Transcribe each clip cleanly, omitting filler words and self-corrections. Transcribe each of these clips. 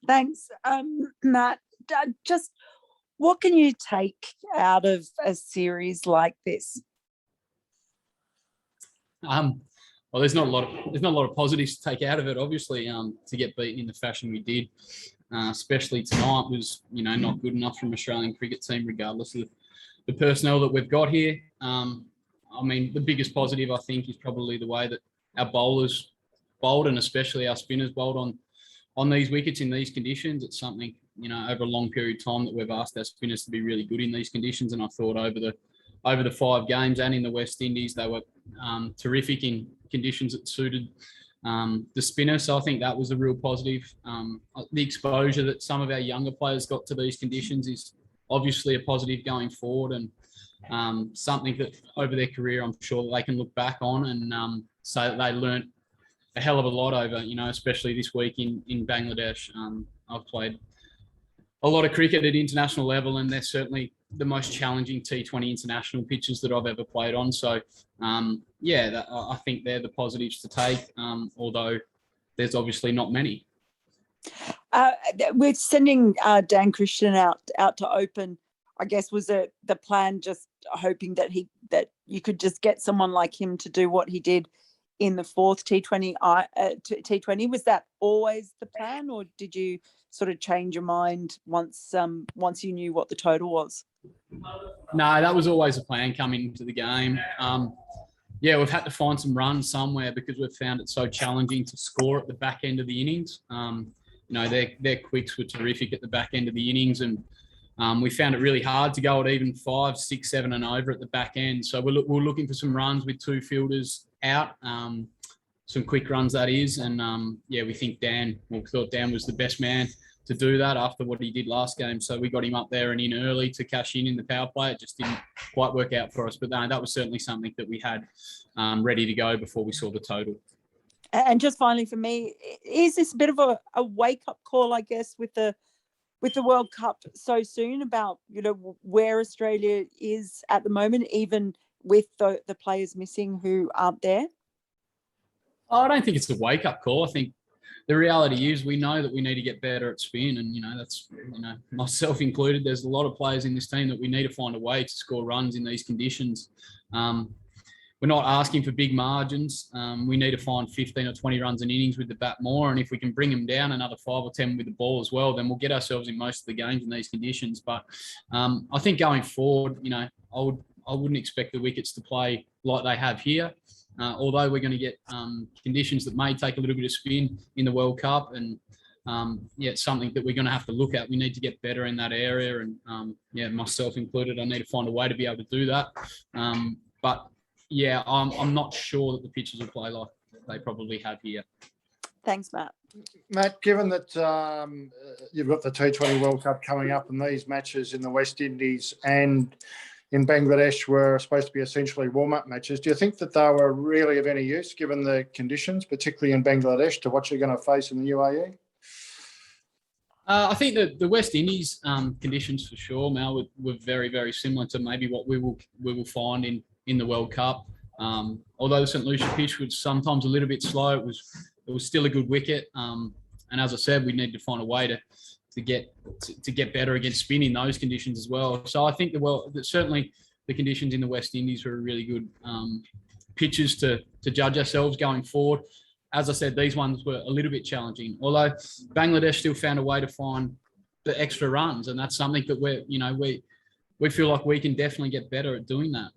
Thanks, Matt. Just what can you take out of a series like this? Well, there's not a lot of positives to take out of it. Obviously, to get beaten in the fashion we did, especially tonight, was not good enough from Australian cricket team, regardless of the personnel that we've got here. The biggest positive I think is probably the way that our bowlers bowled, and especially our spinners bowled on these wickets in these conditions. It's something over a long period of time that we've asked our spinners to be really good in these conditions, and I thought over the 5 games and in the West Indies, they were terrific in conditions that suited the spinner. So I think that was a real positive. The exposure that some of our younger players got to these conditions is obviously a positive going forward, and something that over their career, I'm sure they can look back on and say that they learnt a hell of a lot over, especially this week in Bangladesh. I've played a lot of cricket at international level, and they're certainly the most challenging T20 international pitches that I've ever played on. So, I think they're the positives to take, although there's obviously not many. We're sending Dan Christian out to open. I guess was the plan just hoping that you could just get someone like him to do what he did in the fourth T20. T20, was that always the plan, or did you sort of change your mind once you knew what the total was? No, that was always the plan coming into the game. We've had to find some runs somewhere because we've found it so challenging to score at the back end of the innings. Their quicks were terrific at the back end of the innings, and we found it really hard to go at even 5, 6, 7 and over at the back end. So we're looking for some runs with 2 fielders out, some quick runs that is. And we think we thought Dan was the best man to do that after what he did last game. So we got him up there and in early to cash in the power play. It just didn't quite work out for us. But that was certainly something that we had ready to go before we saw the total. And just finally for me, is this a bit of a wake-up call, I guess, with the World Cup so soon about, where Australia is at the moment, even with the players missing who aren't there? I don't think it's a wake-up call. I think the reality is we know that we need to get better at spin, and, that's, myself included, there's a lot of players in this team that we need to find a way to score runs in these conditions. We're not asking for big margins. We need to find 15 or 20 runs in innings with the bat more, and if we can bring them down another 5 or 10 with the ball as well, then we'll get ourselves in most of the games in these conditions. But I think going forward, I wouldn't expect the wickets to play like they have here. Although we're going to get conditions that may take a little bit of spin in the World Cup, and it's something that we're going to have to look at. We need to get better in that area, and myself included, I need to find a way to be able to do that. I'm not sure that the pitches will play like they probably have here. Thanks, Matt. Matt, given that you've got the T20 World Cup coming up, and these matches in the West Indies and in Bangladesh were supposed to be essentially warm-up matches, do you think that they were really of any use given the conditions, particularly in Bangladesh, to what you're going to face in the UAE? I think that the West Indies conditions for sure, Mal, were very, very similar to maybe what we will find in the World Cup. Although the St. Lucia pitch was sometimes a little bit slow, it was still a good wicket. And as I said, we need to find a way to get better against spin in those conditions as well. So I think that certainly the conditions in the West Indies were really good pitches to judge ourselves going forward. As I said, these ones were a little bit challenging, although Bangladesh still found a way to find the extra runs, and that's something that we feel like we can definitely get better at doing that.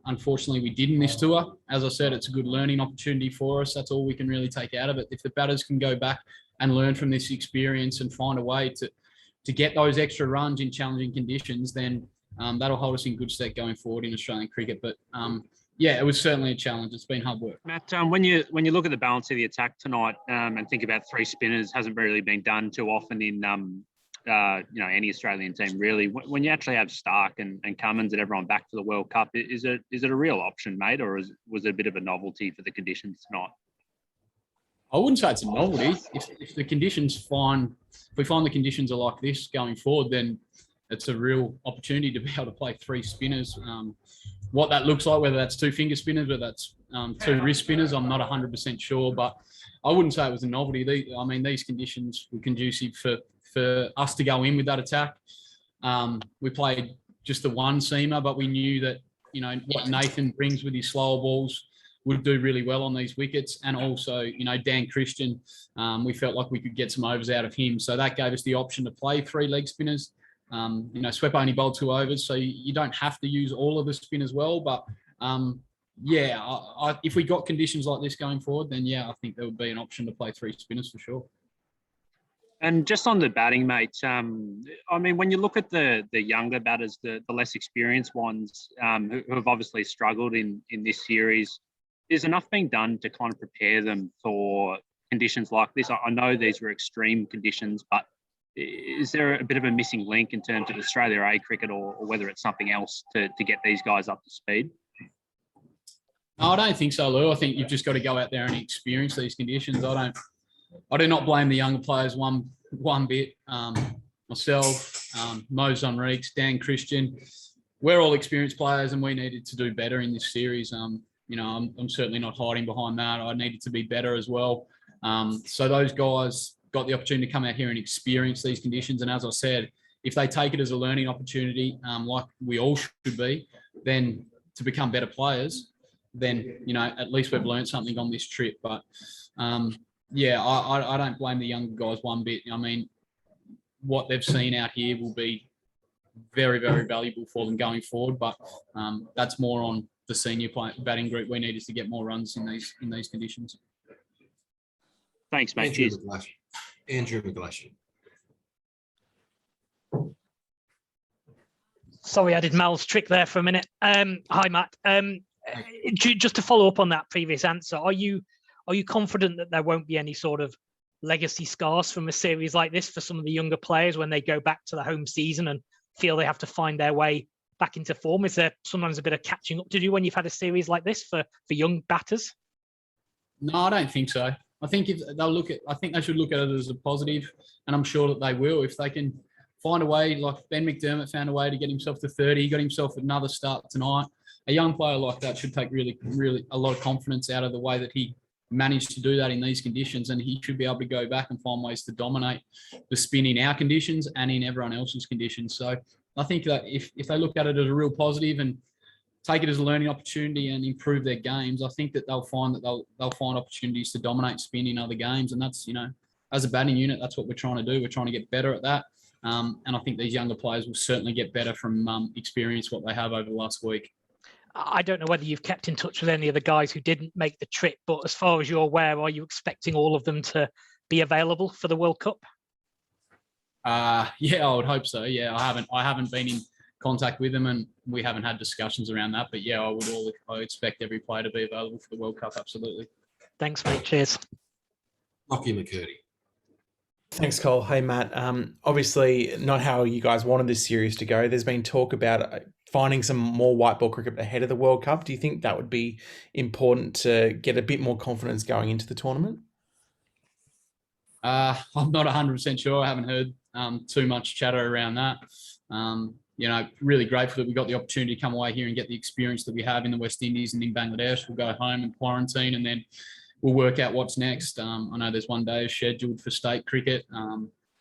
Unfortunately, we did in this tour. As I said, it's a good learning opportunity for us. That's all we can really take out of it. If the batters can go back and learn from this experience and find a way to get those extra runs in challenging conditions, then that'll hold us in good stead going forward in Australian cricket. But it was certainly a challenge. It's been hard work. Matt, when you look at the balance of the attack tonight and think about 3 spinners, hasn't really been done too often in any Australian team really. When you actually have Stark and Cummins and everyone back for the World Cup, is it a real option, mate, or was it a bit of a novelty for the conditions tonight? I wouldn't say it's a novelty. If the conditions if we find the conditions are like this going forward, then it's a real opportunity to be able to play 3 spinners. What that looks like, whether that's 2 finger spinners, whether that's two wrist spinners. I'm not 100% sure, but I wouldn't say it was a novelty. These conditions were conducive for us to go in with that attack. We played just the one seamer, but we knew that, what Nathan brings with his slower balls would do really well on these wickets. And also, Dan Christian, we felt like we could get some overs out of him. So that gave us the option to play 3 leg spinners. Swep only bowled 2 overs, so you don't have to use all of the spin as well. But if we got conditions like this going forward, then I think there would be an option to play 3 spinners for sure. And just on the batting, mate, when you look at the younger batters, the less experienced ones who have obviously struggled in this series, is enough being done to kind of prepare them for conditions like this? I know these were extreme conditions, but is there a bit of a missing link in terms of Australia A cricket or whether it's something else to get these guys up to speed? No, I don't think so, Lou. I think you've just got to go out there and experience these conditions. I do not blame the younger players one bit. Myself, Mose Enriques, Dan Christian, we're all experienced players and we needed to do better in this series. I'm certainly not hiding behind that. I needed to be better as well. So those guys got the opportunity to come out here and experience these conditions. And as I said, if they take it as a learning opportunity, like we all should be, then to become better players, then, at least we've learned something on this trip. But I don't blame the younger guys one bit. What they've seen out here will be very, very valuable for them going forward. But that's more on the senior batting group. We needed to get more runs in these conditions. Thanks, mate. Cheers. Andrew McGlashan. Sorry, I did Mal's trick there for a minute. Hi, Matt. Just to follow up on that previous answer, are you confident that there won't be any sort of legacy scars from a series like this for some of the younger players when they go back to the home season and feel they have to find their way back into form? Is there sometimes a bit of catching up to do when you've had a series like this for young batters? No, I don't think so. I think they should look at it as a positive, and I'm sure that they will. If they can find a way, like Ben McDermott found a way to get himself to 30, he got himself another start tonight. A young player like that should take really, really a lot of confidence out of the way that he managed to do that in these conditions, and he should be able to go back and find ways to dominate the spin in our conditions and in everyone else's conditions. So I think that if they look at it as a real positive and take it as a learning opportunity and improve their games, I think that they'll find opportunities to dominate spin in other games. And that's, as a batting unit, that's what we're trying to do. We're trying to get better at that. And I think these younger players will certainly get better from experience what they have over the last week. I don't know whether you've kept in touch with any of the guys who didn't make the trip, but as far as you're aware, are you expecting all of them to be available for the World Cup? I would hope so. Yeah, I haven't been in contact with them and we haven't had discussions around that. But yeah, I expect every player to be available for the World Cup. Absolutely. Thanks, mate. Cheers. Lockie McCurdy. Thanks, Cole. Hey, Matt. Obviously, not how you guys wanted this series to go. There's been talk about finding some more white ball cricket ahead of the World Cup. Do you think that would be important to get a bit more confidence going into the tournament? I'm not 100% sure. I haven't heard too much chatter around that. Really grateful that we got the opportunity to come away here and get the experience that we have in the West Indies and in Bangladesh. We'll go home and quarantine and then we'll work out what's next. I know there's one day scheduled for state cricket.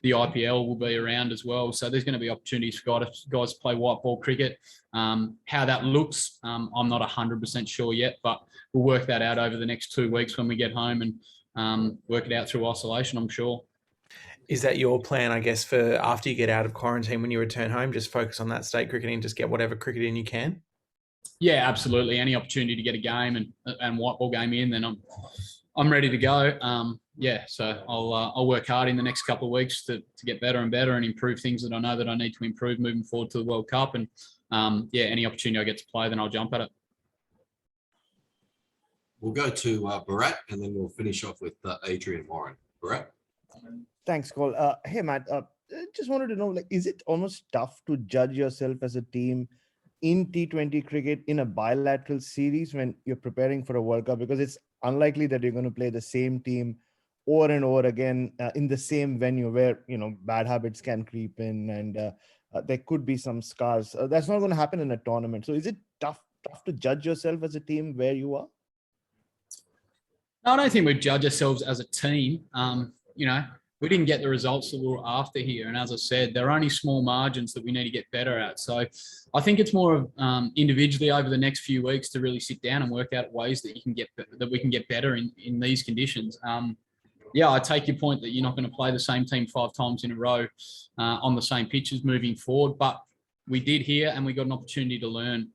The IPL will be around as well. So there's going to be opportunities for guys to play white ball cricket. How that looks, I'm not 100% sure yet, but we'll work that out over the next 2 weeks when we get home and work it out through isolation, I'm sure. Is that your plan, I guess, for after you get out of quarantine, when you return home, just focus on that state cricket and just get whatever cricket in you can? Yeah, absolutely. Any opportunity to get a game and white ball game in, then I'm ready to go. So I'll work hard in the next couple of weeks to get better and better and improve things that I know that I need to improve moving forward to the World Cup. And any opportunity I get to play, then I'll jump at it. We'll go to Bharat and then we'll finish off with Adrian Warren. Bharat. Thanks, Cole. Hey, Matt, just wanted to know, is it almost tough to judge yourself as a team in T20 cricket in a bilateral series when you're preparing for a World Cup? Because it's unlikely that you're going to play the same team over and over again in the same venue where, bad habits can creep in and there could be some scars. That's not going to happen in a tournament. So is it tough to judge yourself as a team where you are? I don't think we judge ourselves as a team. We didn't get the results that we were after here. And as I said, there are only small margins that we need to get better at. So I think it's more of individually over the next few weeks to really sit down and work out ways that we can get better in these conditions. I take your point that you're not going to play the same team 5 times in a row on the same pitches moving forward, but we did here and we got an opportunity to learn.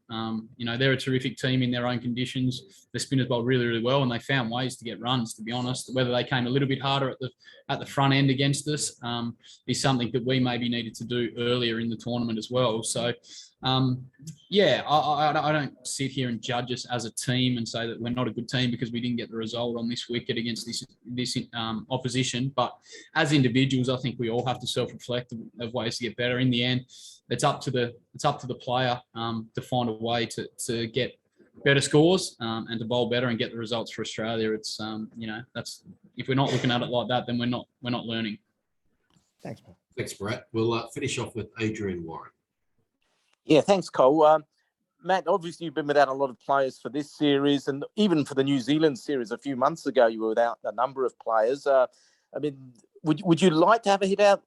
They're a terrific team in their own conditions. The spinners bowled really, really well and they found ways to get runs, to be honest. Whether they came a little bit harder at the front end against us is something that we maybe needed to do earlier in the tournament as well. So, I don't sit here and judge us as a team and say that we're not a good team because we didn't get the result on this wicket against this opposition. But as individuals, I think we all have to self-reflect of ways to get better. In the end, it's up to the player to find a way to get better scores and to bowl better and get the results for Australia. It's that's, if we're not looking at it like that, then we're not learning. Thanks, Brett. Thanks, Brett. We'll finish off with Adrian Warren. Yeah, thanks, Cole. Matt, obviously you've been without a lot of players for this series, and even for the New Zealand series a few months ago, you were without a number of players. Would you like to have a hit out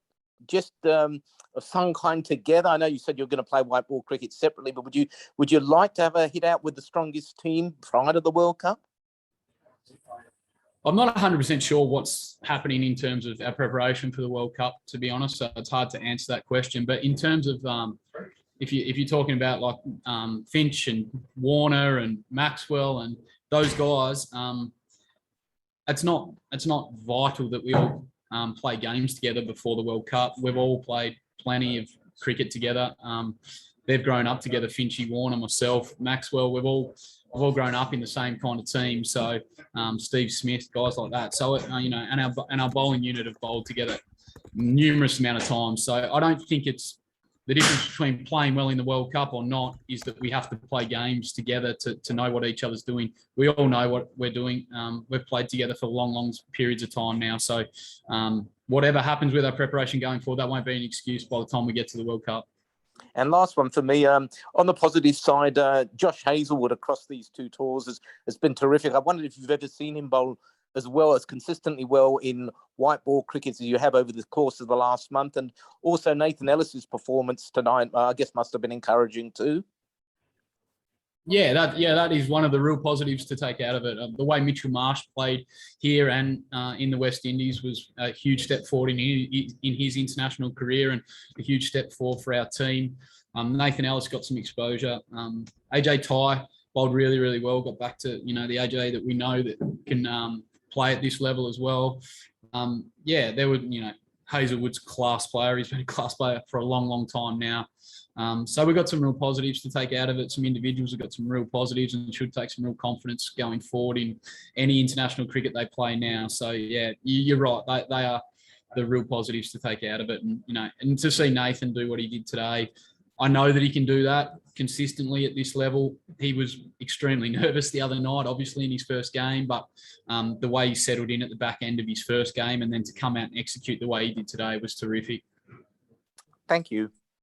just of some kind together? I know you said you're going to play white ball cricket separately, but would you like to have a hit out with the strongest team prior to the World Cup? I'm not 100% sure what's happening in terms of our preparation for the World Cup, to be honest. So it's hard to answer that question. But in terms of if you're talking about like Finch and Warner and Maxwell and those guys, it's not vital that we all play games together before the World Cup. We've all played plenty of cricket together. They've grown up together. Finchy, Warner, myself, Maxwell. We've all grown up in the same kind of team. So Steve Smith, guys like that. So and our bowling unit have bowled together numerous amount of times. So I don't think it's the difference between playing well in the World Cup or not is that we have to play games together to know what each other's doing. We all know what we're doing. We've played together for long periods of time now. So whatever happens with our preparation going forward, that won't be an excuse by the time we get to the World Cup. And last one for me, on the positive side, Josh Hazlewood across these 2 tours has been terrific. I wondered if you've ever seen him bowl as well, as consistently well in white ball cricket as you have over the course of the last month. And also Nathan Ellis's performance tonight, I guess, must have been encouraging too. Yeah, that is one of the real positives to take out of it. The way Mitchell Marsh played here and in the West Indies was a huge step forward in his international career and a huge step forward for our team. Nathan Ellis got some exposure. AJ Tye bowled really, really well, got back to, the AJ that we know that can play at this level as well. There were, Hazlewood's class player. He's been a class player for a long time now. So we've got some real positives to take out of it. Some individuals have got some real positives and should take some real confidence going forward in any international cricket they play now. So, yeah, you're right. They are the real positives to take out of it. And, and to see Nathan do what he did today, I know that he can do that consistently at this level. He was extremely nervous the other night, obviously, in his first game, but the way he settled in at the back end of his first game and then to come out and execute the way he did today was terrific. Thank you.